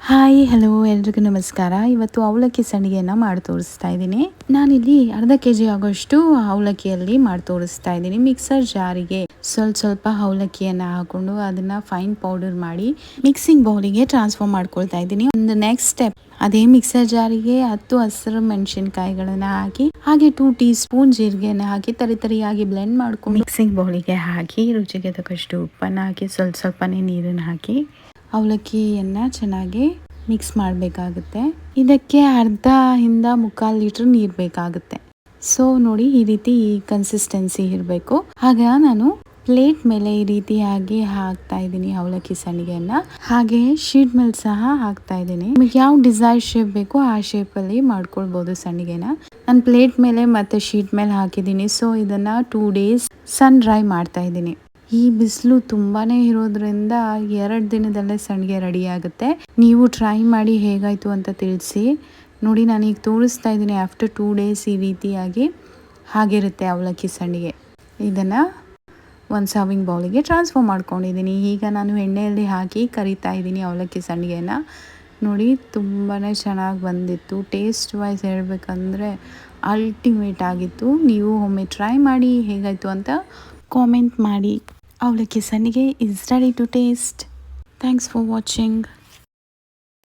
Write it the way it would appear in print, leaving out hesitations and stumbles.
Hi hello ಎಲ್ರಿಗೂ ನಮಸ್ಕಾರ. ಇವತ್ತು ಅವಲಕ್ಕಿ ಸಂಡಿಗೆಯನ್ನು ಮಾಡಿ ತೋರಿಸ್ತಾ ಇದ್ದೀನಿ. ನಾನಿಲ್ಲಿ ಅರ್ಧ ಕೆಜಿ ಆಗೋಷ್ಟು ಅವಲಕ್ಕಿಯಲ್ಲಿ ಮಾಡಿ ತೋರಿಸ್ತಾ ಇದ್ದೀನಿ. ಮಿಕ್ಸರ್ ಜಾರಿಗೆ ಸ್ವಲ್ಪ ಅವಲಕ್ಕಿಯನ್ನು ಹಾಕೊಂಡು ಅದನ್ನ ಫೈನ್ ಪೌಡರ್ ಮಾಡಿ ಮಿಕ್ಸಿಂಗ್ ಬೌಲಿಗೆ ಟ್ರಾನ್ಸ್ಫರ್ ಮಾಡ್ಕೊಳ್ತಾ ಇದ್ದೀನಿ. ಒಂದು ನೆಕ್ಸ್ಟ್ ಸ್ಟೆಪ್, ಅದೇ ಮಿಕ್ಸರ್ ಜಾರಿಗೆ 10 ಹಸಿರು ಮೆಣಸಿನಕಾಯಿಗಳನ್ನ ಹಾಕಿ ಹಾಗೆ 2 ಟೀ ಸ್ಪೂನ್ ಜೀರಿಗೆಯನ್ನು ಹಾಕಿ ತರಿಯಾಗಿ ಬ್ಲೆಂಡ್ ಮಾಡ್ಕೊಂಡು ಮಿಕ್ಸಿಂಗ್ ಬೌಲಿಗೆ ಹಾಕಿ ರುಚಿಗೆ ತಕ್ಕಷ್ಟು ಉಪ್ಪನ್ನು ಹಾಕಿ ಸ್ವಲ್ಪನೇ ನೀರನ್ನು ಹಾಕಿ ಅವಲಕ್ಕಿಯನ್ನು ಚೆನ್ನಾಗಿ ಮಿಕ್ಸ್ ಮಾಡಬೇಕಾಗುತ್ತೆ. ಇದಕ್ಕೆ ಅರ್ಧದಿಂದ 3/4 ಲೀಟರ್ ನೀರು ಬೇಕಾಗುತ್ತೆ. ಸೊ ನೋಡಿ, ಈ ರೀತಿ ಕನ್ಸಿಸ್ಟೆನ್ಸಿ ಇರಬೇಕು. ಆಗ ನಾನು ಪ್ಲೇಟ್ ಮೇಲೆ ಈ ರೀತಿಯಾಗಿ ಹಾಕ್ತಾ ಇದ್ದೀನಿ ಅವಲಕ್ಕಿ ಸಂಡಿಗೆಯನ್ನು. ಹಾಗೆ ಶೀಟ್ ಮೇಲೆ ಸಹ ಹಾಕ್ತಾ ಇದ್ದೀನಿ. ನಿಮಗೆ ಯಾವ ಡಿಸೈರ್ ಶೇಪ್ ಬೇಕೋ ಆ ಶೇಪಲ್ಲಿ ಮಾಡ್ಕೊಳ್ಬೋದು ಸಂಡಿಗೆನ. ನಾನು ಪ್ಲೇಟ್ ಮೇಲೆ ಮತ್ತೆ ಶೀಟ್ ಮೇಲೆ ಹಾಕಿದ್ದೀನಿ. ಸೊ ಇದನ್ನು 2 ಡೇಸ್ ಸನ್ ಡ್ರೈ ಮಾಡ್ತಾ ಇದ್ದೀನಿ. ಈ ಬಿಸಿಲು ತುಂಬಾನೇ ಇರೋದ್ರಿಂದ 2 ದಿನದಲ್ಲೇ ಸಂಡಿಗೆ ರೆಡಿ ಆಗುತ್ತೆ. ನೀವು ಟ್ರೈ ಮಾಡಿ ಹೇಗಾಯಿತು ಅಂತ ತಿಳಿಸಿ. ನೋಡಿ, ನಾನೀಗ ತೋರಿಸ್ತಾ ಇದ್ದೀನಿ. ಆಫ್ಟರ್ 2 ಡೇಸ್ ಈ ರೀತಿಯಾಗಿ ಹಾಗಿರುತ್ತೆ ಅವಲಕ್ಕಿ ಸಂಡಿಗೆ. ಇದನ್ನು ಒಂದು ಸರ್ವಿಂಗ್ ಬೌಲಿಗೆ ಟ್ರಾನ್ಸ್ಫರ್ ಮಾಡ್ಕೊಂಡಿದ್ದೀನಿ. ಈಗ ನಾನು ಎಣ್ಣೆಯಲ್ಲಿ ಹಾಕಿ ಕರಿತಾ ಇದ್ದೀನಿ ಅವಲಕ್ಕಿ ಸಂಡಿಗೆನ. ನೋಡಿ, ತುಂಬಾ ಚೆನ್ನಾಗಿ ಬಂದಿತ್ತು. ಟೇಸ್ಟ್ ವೈಸ್ ಹೇಳಬೇಕಂದ್ರೆ ಅಲ್ಟಿಮೇಟ್ ಆಗಿತ್ತು. ನೀವು ಒಮ್ಮೆ ಟ್ರೈ ಮಾಡಿ ಹೇಗಾಯಿತು ಅಂತ ಕಾಮೆಂಟ್ ಮಾಡಿ. ಅವಲಕ್ಕಿ ಸಂಡಿಗೆ is ready to taste. Thanks for watching.